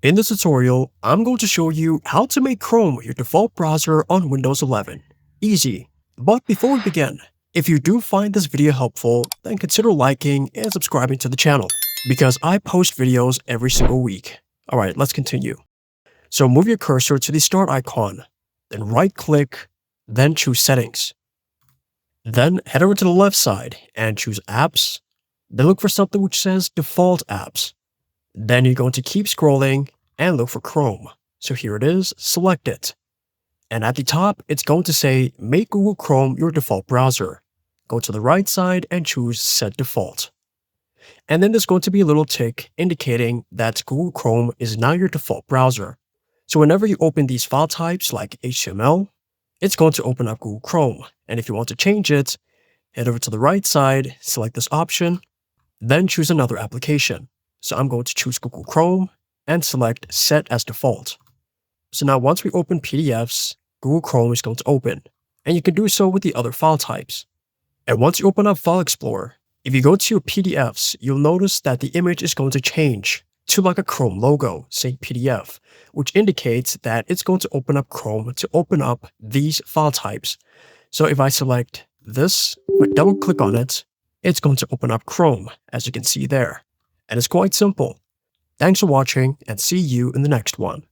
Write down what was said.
In this tutorial, I'm going to show you how to make Chrome your default browser on Windows 11. Easy. But before we begin, if you do find this video helpful, then consider liking and subscribing to the channel, because I post videos every single week. Alright, let's continue. So move your cursor to the start icon, then right click, then choose settings. Then head over to the left side and choose apps, then look for something which says default apps. Then you're going to keep scrolling and look for Chrome. So here it is, select it. And at the top, it's going to say make Google Chrome your default browser. Go to the right side and choose set default. And then there's going to be a little tick indicating that Google Chrome is now your default browser. So whenever you open these file types like HTML, it's going to open up Google Chrome. And if you want to change it, head over to the right side, select this option, then choose another application. So I'm going to choose Google Chrome and select Set as Default. So now once we open PDFs, Google Chrome is going to open, and you can do so with the other file types. And once you open up File Explorer, if you go to your PDFs, you'll notice that the image is going to change to like a Chrome logo, saying PDF, which indicates that it's going to open up Chrome to open up these file types. So if I select this, double click on it, it's going to open up Chrome, as you can see there. And it's quite simple. Thanks for watching and see you in the next one.